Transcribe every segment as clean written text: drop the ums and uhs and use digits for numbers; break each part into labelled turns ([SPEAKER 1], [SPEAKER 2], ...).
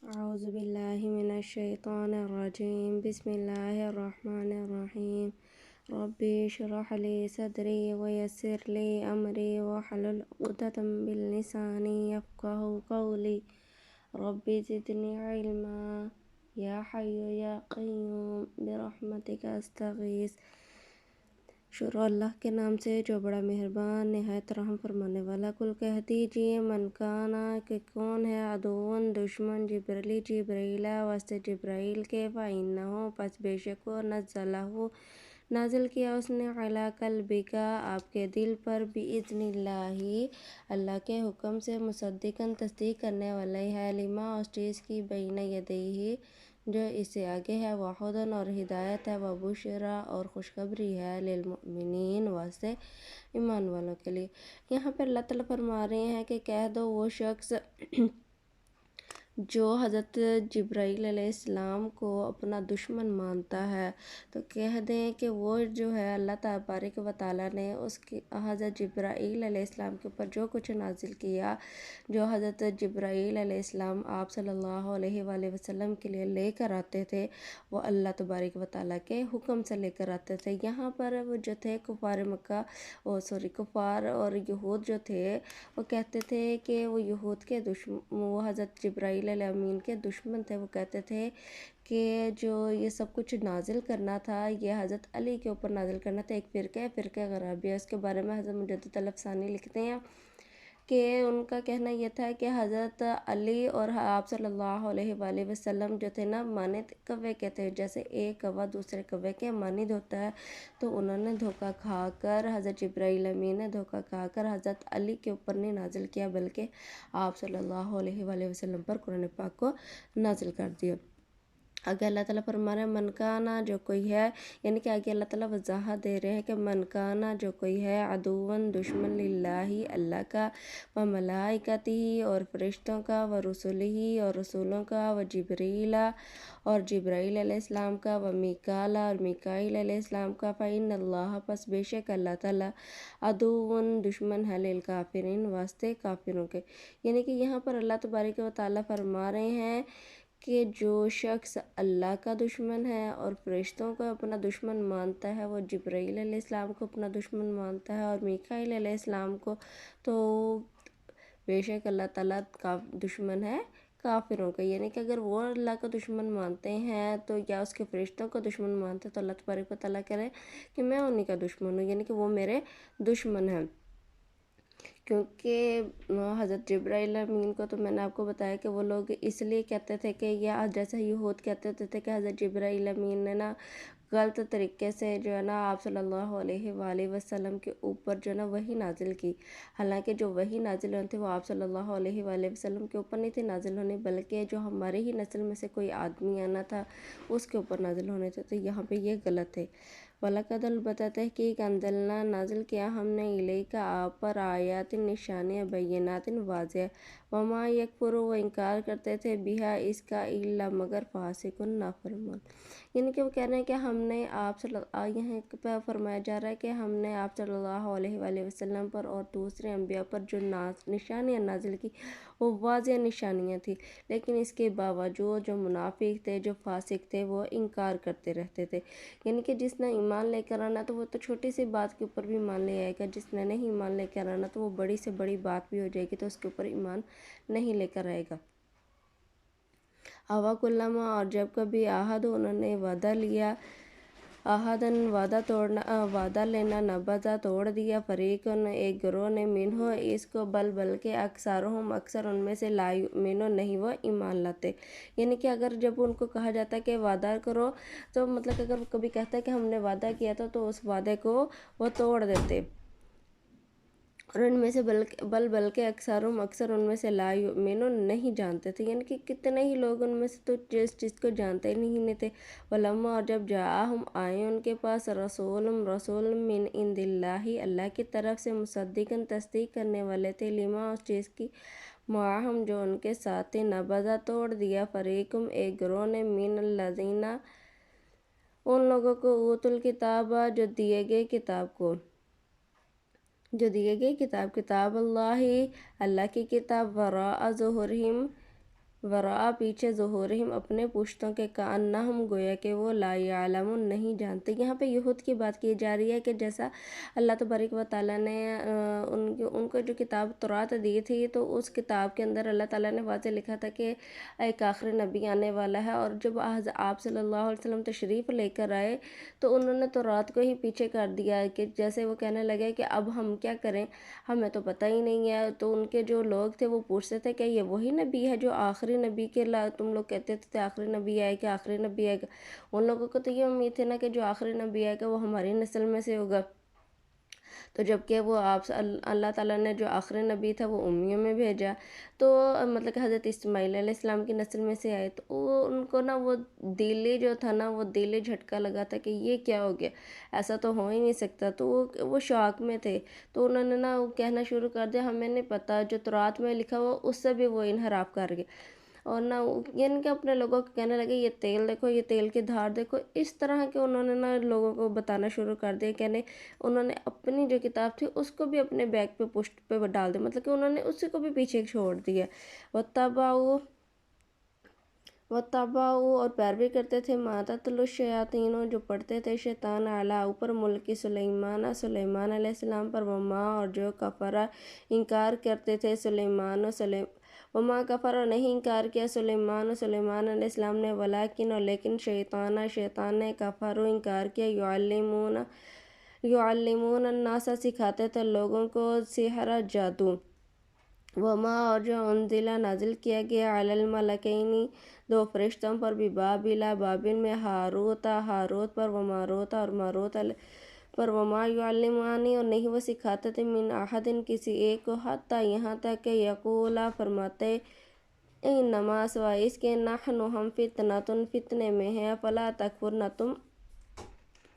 [SPEAKER 1] اعوذ باللہ من الشیطان الرجیم بسم اللہ الرحمن الرحیم رب اشرح لی صدری ویسر لی امری واحلل عقدۃ من لسانی یفقہوا قولی رب زدنی علما یا حی یا قیوم برحمتک استغیث۔ شروع اللہ کے نام سے جو بڑا مہربان نہایت رحم فرمانے والا۔ کل کہہ دیجئے من کانا کہ کون ہے عدوً دشمن جبرائیل واسطے جبرائیل کے فإنہ پس بے شک وہ نزلہ نازل کیا اس نے علی قلبک آپ کے دل پر بإذن اللہ اللہ کے حکم سے مصدقاً تصدیق کرنے والا ہے لما اس چیز کی بین یدیہ جو اس سے آگے ہے وہدی اور ہدایت ہے وبشریٰ اور خوشخبری ہے للمؤمنین واسطے ایمان والوں کے لیے۔ یہاں پر اللہ تعالیٰ فرما رہے ہیں کہ کہہ دو وہ شخص جو حضرت جبرائیل علیہ السلام کو اپنا دشمن مانتا ہے تو کہہ دیں کہ وہ جو ہے اللہ تبارک و تعالیٰ نے اس کی حضرت جبرائیل علیہ السلام کے اوپر جو کچھ نازل کیا، جو حضرت جبرائیل علیہ السلام آپ صلی اللہ علیہ وآلہ وسلم کے لیے لے کر آتے تھے وہ اللہ تبارک و تعالیٰ کے حکم سے لے کر آتے تھے۔ یہاں پر وہ جو تھے کفار اور یہود جو تھے وہ کہتے تھے کہ وہ یہود کے وہ حضرت جبرائیل علیہ امین کے دشمن تھے۔ وہ کہتے تھے کہ جو یہ سب کچھ نازل کرنا تھا یہ حضرت علی کے اوپر نازل کرنا تھا۔ ایک فرقہ غرابیہ، اس کے بارے میں حضرت مجدد الافسانی لکھتے ہیں کہ ان کا کہنا یہ تھا کہ حضرت علی اور آپ صلی اللہ علیہ وآلہ وسلم جو تھے نا مانند کوے کے تھے، جیسے ایک کوہ دوسرے کوے کے مانند ہوتا ہے، تو انہوں نے دھوکہ کھا کر حضرت جبرائیل امین نے دھوکہ کھا کر حضرت علی کے اوپر نہیں نازل کیا بلکہ آپ صلی اللہ علیہ وآلہ وسلم پر قرآن پاک کو نازل کر دیا۔ آگے اللہ تعالیٰ فرما رہے ہیں من کانا جو کوئی ہے، یعنی کہ آگے اللہ تعالیٰ وضاحت دے رہے ہیں کہ من کانا جو کوئی ہے عدوً دشمن للہ اللہ کا و ملائکتہ اور فرشتوں کا و رسلہ اور رسولوں کا و جبریل اور جبرائیل علیہ السلام کا و میکال اور میکائیل علیہ السلام کا فإن اللہ پس بے شک اللہ تعالیٰ عدوً دشمن ہے للکافرین واسطے کافروں کے۔ یعنی کہ یہاں پر اللہ تبارک و تعالیٰ فرما رہے ہیں کہ جو شخص اللہ کا دشمن ہے اور فرشتوں کو اپنا دشمن مانتا ہے، وہ جبرائیل علیہ السلام کو اپنا دشمن مانتا ہے اور میکائیل علیہ السلام کو، تو بے شک اللہ تعالیٰ کا دشمن ہے کافروں کا۔ یعنی کہ اگر وہ اللہ کا دشمن مانتے ہیں تو یا اس کے فرشتوں کو دشمن مانتے ہیں تو اللہ تبارک و تعالیٰ کہہ رہے ہیں کہ میں انہی کا دشمن ہوں، یعنی کہ وہ میرے دشمن ہیں۔ کیونکہ حضرت جبرائیل امین کو تو میں نے آپ کو بتایا کہ وہ لوگ اس لیے کہتے تھے کہ یا جیسے یہود کہتے تھے کہ حضرت جبرائیل امین نے نا غلط طریقے سے جو ہے نا آپ صلی اللہ علیہ وآلہ وسلم کے اوپر جو ہے نا وحی نازل کی، حالانکہ جو وحی نازل ہونے تھے وہ آپ صلی اللہ علیہ وآلہ وسلم کے اوپر نہیں تھی نازل ہونے، بلکہ جو ہمارے ہی نسل میں سے کوئی آدمی آنا تھا اس کے اوپر نازل ہونے تھے، تو یہاں پہ یہ غلط ہے۔ وَلَقَدْ البتہ تحقیق انزلنا نازل کیا ہم نے الیک آپ پر آیات نشانیاں بینات واضح وما یکفر وہ انکار کرتے تھے بہا اس کا الا مگر فاسق نافرمان۔ یعنی کہ وہ کہہ رہے ہیں کہ ہم نے آپ یہاں پہ فرمایا جا رہا ہے کہ ہم نے آپ صلی اللہ علیہ وآلہ وسلم پر اور دوسرے انبیاء پر جو نشانیاں نازل کی وہ واضح نشانیاں تھیں، لیکن اس کے باوجود جو منافق تھے جو فاسق تھے وہ انکار کرتے رہتے تھے۔ یعنی کہ جس نے ایمان لے کر آنا تو وہ تو چھوٹی سی بات کے اوپر بھی ایمان لے آئے گا، جس نے نہیں ایمان لے کر آنا تو وہ بڑی سے بڑی بات بھی ہو جائے گی تو اس کے اوپر ایمان نہیں لے کر آئے گا۔ کلما اور جب کبھی عہد انہوں نے وعدہ لیا، وعدہ لینا نبذا توڑ دیا فریقن ایک گروہ نے منہ اس کو بلکہ اکثرہم اکثر ان میں سے لا یؤمنون نہیں وہ ایمان لاتے۔ یعنی کہ اگر جب ان کو کہا جاتا ہے کہ وعدہ کرو تو مطلب اگر وہ کبھی کہتا ہے کہ ہم نے وعدہ کیا تھا تو اس وعدے کو وہ توڑ دیتے، اور ان میں سے بلکہ اکثرہم اکثر ان میں سے لا یؤمنون نہیں جانتے تھے۔ یعنی کہ کتنے ہی لوگ ان میں سے تو جس چیز کو جانتے ہی نہیں تھے۔ ولما اور جب جاءہم آئے ان کے پاس رسول من عند اللہ اللہ کی طرف سے مصدقاً تصدیق کرنے والے تھے لما اس چیز کی معاہم جو ان کے ساتھ تھے نبذا توڑ دیا فریقم ایک گروہ نے من الذین ان لوگوں کو اوتوا الکتاب جو دیے گئے کتاب اللہ اللہ کی کتاب وراء ظہورہم ورا پیچھے ظہورہم اپنے پشتوں کے کأنہم گویا کہ وہ لا یعلمون نہیں جانتے۔ یہاں پہ یہود کی بات کی جا رہی ہے کہ جیسا اللہ تبارک و تعالیٰ نے ان کو جو کتاب تورات دی تھی تو اس کتاب کے اندر اللہ تعالیٰ نے واضح لکھا تھا کہ ایک آخری نبی آنے والا ہے، اور جب آپ صلی اللہ علیہ وسلم تشریف لے کر آئے تو انہوں نے تورات کو ہی پیچھے کر دیا کہ جیسے وہ کہنے لگے کہ اب ہم کیا کریں، ہمیں تو پتہ ہی نہیں ہے۔ تو ان کے جو لوگ تھے وہ پوچھتے تھے کہ یہ وہی نبی ہے جو آخری نبی کے تم لوگ کہتے تھے آخری نبی آئے گا، آخری نبی آئے گا۔ ان لوگوں کو تو یہ امید تھی نا کہ جو آخری نبی آئے گا وہ ہماری نسل میں سے ہوگا، تو جبکہ وہ اللہ تعالیٰ نے جو آخری نبی تھا وہ امیوں میں بھیجا، تو مطلب کہ حضرت اسماعیل علیہ السلام کی نسل میں سے آئے، تو ان کو نا وہ دلی جو تھا نا وہ دلی جھٹکا لگا تھا کہ یہ کیا ہو گیا، ایسا تو ہو ہی نہیں سکتا۔ تو وہ شوق میں تھے، تو انہوں نے نا وہ کہنا شروع کر دیا ہمیں نہیں پتہ، جو تورات میں لکھا ہوا اس سے بھی وہ انحراف کر گئے، اور نہ یعنی کہ اپنے لوگوں کو کہنے لگے یہ تیل دیکھو، یہ تیل کی دھار دیکھو، اس طرح کے انہوں نے نا لوگوں کو بتانا شروع کر دیا، کہنے انہوں نے اپنی جو کتاب تھی اس کو بھی اپنے بیگ پہ پشت پہ ڈال دیا، مطلب کہ انہوں نے اسی کو بھی پیچھے چھوڑ دیا۔ وَاتَّبَعُوا اور پیروی کرتے تھے مَا تَتْلُو الشَّيَاطِینُ جو پڑھتے تھے شیطان علیٰ اوپر ملک سلیمان علیہ السلام پر، وما اور جو کفرہ انکار کرتے تھے وما کفر اور نہیں انکار کیا سلیمان علیہ السلام نے، ولیکن اور لیکن شیطان نے کفر انکار کیا، یعلمون الناس سکھاتے تھے لوگوں کو سحر جادو، وما اور جو انزلہ نازل کیا گیا علی الملکین دو فرشتوں پر بھی بابل میں ہاروت پر وماروت اور ماروت پر، وما یعلمانی اور نہیں وہ سکھاتے تھے من احد کسی ایک کو، حتیٰ یہاں تک کہ یقولا فرماتے انما سوائے اس کے نحن ہم فتنے میں ہیں، فلا تکفر نہ تم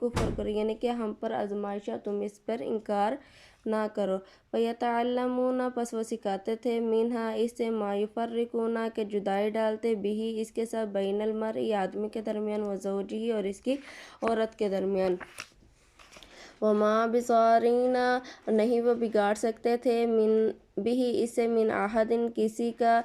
[SPEAKER 1] کفر کرو، یعنی کہ ہم پر آزمائش ہے تم اس پر انکار نہ کرو۔ فیتعلمون پس وہ سکھاتے تھے منہا اس سے ما یفرقون کہ جدائی ڈالتے بھی اس کے ساتھ بین المرء آدمی کے درمیان وزوجہ اور اس کی عورت کے درمیان، وما بضارین نہیں وہ بگاڑ سکتے تھے بھی اس سے من احد کسی کا،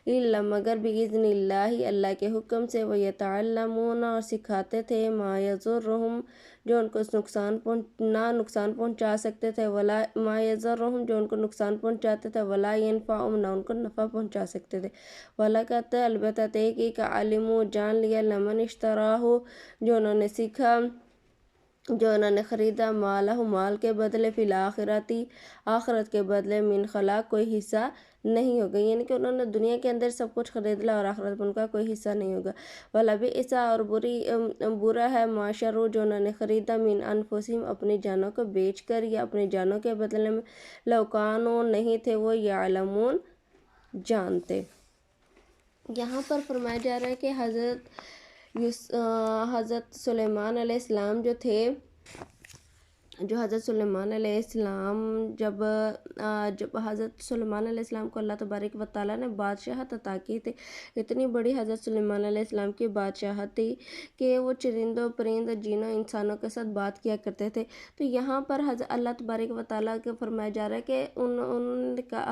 [SPEAKER 1] الا مگر باذن اللہ اللہ کے حکم سے، ویتعلمون اور سکھاتے تھے ما یضرہم جو ان کو نقصان پہنچا سکتے تھے، ولا ما یضرہم جو ان کو نقصان پہنچاتے تھے، ولا ینفعہم نہ ان کو نفع پہنچا سکتے تھے، وَلَقَدْ البتہ تحقیق علموا جان لیا لمن اشتراہ جو انہوں نے سیکھا، جو انہوں نے خریدا، مالہ مال کے بدلے، فی الآخرتی آخرت کے بدلے، من خلاق کوئی حصہ نہیں ہوگا، یعنی کہ انہوں نے دنیا کے اندر سب کچھ خرید لا اور آخرت میں ان کا کوئی حصہ نہیں ہوگا، وَلَبِئْسَ اور برا ہے ما شروا جو انہوں نے خریدا، من انفسہم اپنی جانوں کو بیچ کر یا اپنی جانوں کے بدلے میں، لو کانوا نہیں تھے وہ یعلمون جانتے۔ یہاں پر فرمایا جا رہا ہے کہ حضرت سلیمان علیہ السلام جو تھے، جو حضرت سلیمان علیہ السلام جب حضرت سلیمان علیہ السلام کو اللہ تبارک و تعالیٰ نے بادشاہت عطا کی تھی، اتنی بڑی حضرت سلیمان علیہ السلام کی بادشاہت تھی کہ وہ چرندوں پرند جنوں انسانوں کے ساتھ بات کیا کرتے تھے۔ تو یہاں پر حضرت اللہ تبارک و تعالیٰ کے فرمایا جا رہا ہے کہ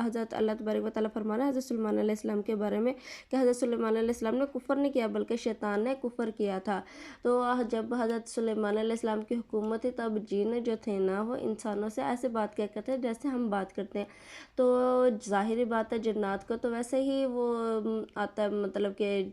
[SPEAKER 1] حضرت اللہ تبارک و تعالیٰ فرما رہا ہے حضرت سلیمان علیہ السلام کے بارے میں کہ حضرت سلیمان علیہ السلام نے کفر نہیں کیا بلکہ شیطان نے کفر کیا تھا۔ تو جب حضرت سلیمان علیہ السلام کی حکومت تھی تب جن جو تھے نا وہ انسانوں سے ایسے بات کیا کرتے ہیں جیسے ہم بات کرتے ہیں، تو ظاہری بات ہے جنات کو تو ویسے ہی وہ آتا ہے، مطلب کہ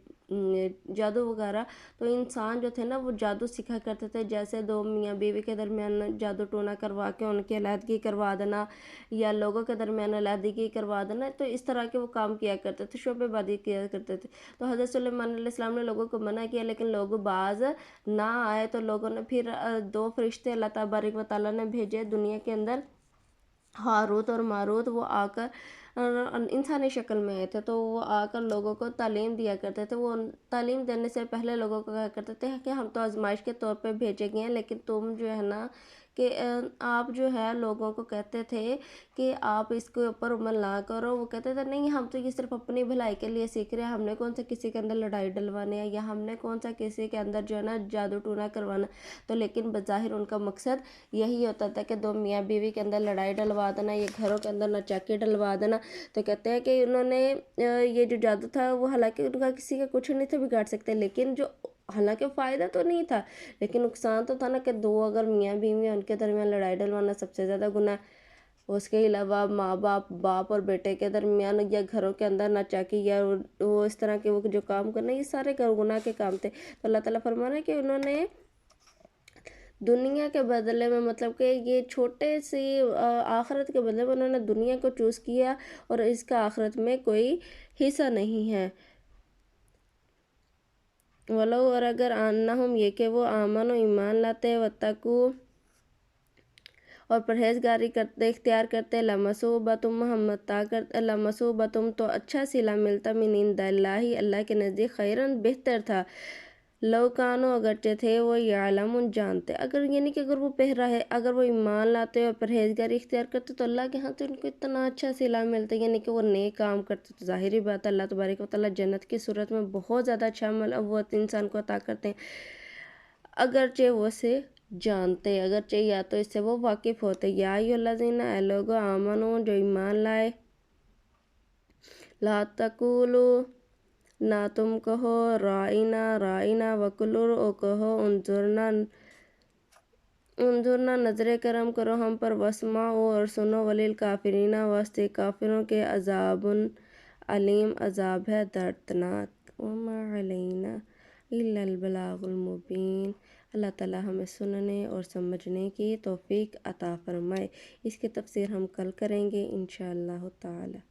[SPEAKER 1] جادو وغیرہ، تو انسان جو تھے نا وہ جادو سیکھا کرتے تھے، جیسے دو میاں بیوی کے درمیان جادو ٹونا کروا کے ان کی علیحدگی کروا دینا، یا لوگوں کے درمیان علیحدگی کروا دینا، تو اس طرح کے وہ کام کیا کرتے تھے، شعبے بازی کیا کرتے تھے۔ تو حضرت سلیمان علیہ السلام نے لوگوں کو منع کیا، لیکن لوگ باز نہ آئے، تو لوگوں نے پھر دو فرشتے اللہ تبارک و تعالیٰ نے بھیجے دنیا کے اندر، ہاروت اور ماروت، وہ آ کر انسانی شکل میں آئے تھے، تو وہ آ کر لوگوں کو تعلیم دیا کرتے تھے۔ وہ تعلیم دینے سے پہلے لوگوں کو کہا کرتے تھے کہ ہم تو آزمائش کے طور پہ بھیجے گئے ہیں، لیکن تم جو ہے نا کہ آپ جو ہے لوگوں کو کہتے تھے کہ آپ اس کے اوپر عمل نہ کرو، وہ کہتے تھے نہیں ہم تو یہ صرف اپنی بھلائی کے لیے سیکھ رہے ہیں، ہم نے کون سا کسی کے اندر لڑائی ڈلوانے ہیں، یا ہم نے کون سا کسی کے اندر جو ہے نا جادو ٹونا کروانا۔ تو لیکن بظاہر ان کا مقصد یہی ہوتا تھا کہ دو میاں بیوی کے اندر لڑائی ڈلوا دینا، یہ گھروں کے اندر ناچاکی ڈلوا دینا۔ تو کہتے ہیں کہ انہوں نے یہ جو جادو تھا وہ حالانکہ ان کا کسی کا کچھ نہیں تھا بگاڑ سکتے، لیکن جو حالانکہ فائدہ تو نہیں تھا لیکن نقصان تو تھا نا، کہ دو اگر میاں بیوی ہیں ان کے درمیان لڑائی ڈلوانا سب سے زیادہ گناہ ہے۔ اس کے علاوہ ماں باپ اور بیٹے کے درمیان یا گھروں کے اندر ناچاکی یا وہ اس طرح کے وہ جو کام کرنا، یہ سارے گناہ کے کام تھے۔ تو اللہ تعالیٰ فرما رہا ہے کہ انہوں نے دنیا کے بدلے میں، مطلب کہ یہ چھوٹے سی آخرت کے بدلے میں انہوں نے دنیا کو چوز کیا، اور اس کا آخرت میں کوئی حصہ نہیں ہے۔ ولو، اور اگر آنہم یہ کہ وہ آمن و ایمان لاتے، واتقو اور پرہیزگاری کرتے اختیار کرتے، لمصوبتم تو اچھا صلہ ملتا، من عند اللہ اللہ کے نزدیک، خیرن بہتر تھا، لو کانو اگرچہ تھے وہ یعلمون جانتے، اگر یعنی کہ اگر وہ ایمان لاتے اور پرہیزگاری اختیار کرتے تو اللہ کے ہاں تو ان کو اتنا اچھا صلہ ملتا، یعنی کہ وہ نیک کام کرتے تو ظاہری بات ہے اللہ تبارک و تعالیٰ جنت کی صورت میں بہت زیادہ اچھا عمل وہ انسان کو عطا کرتے ہیں، اگرچہ وہ سے جانتے، اگرچہ یا تو اس سے وہ واقف ہوتے۔ یا ایھا الذین، اے لوگو، آمنو جو ایمان لائے، لا تقولو نہ تم کہو رائنا وقولوا اور کہو انظرنا نظر کرم کرو ہم پر، واسمعوا اور سنو، وللکافرین واسطے کافروں کے عذاب علیم عذاب ہے دردناک۔ وما علینا الا البلاغ المبین۔ اللہ تعالیٰ ہمیں سننے اور سمجھنے کی توفیق عطا فرمائے۔ اس کی تفسیر ہم کل کریں گے انشاءاللہ تعالی۔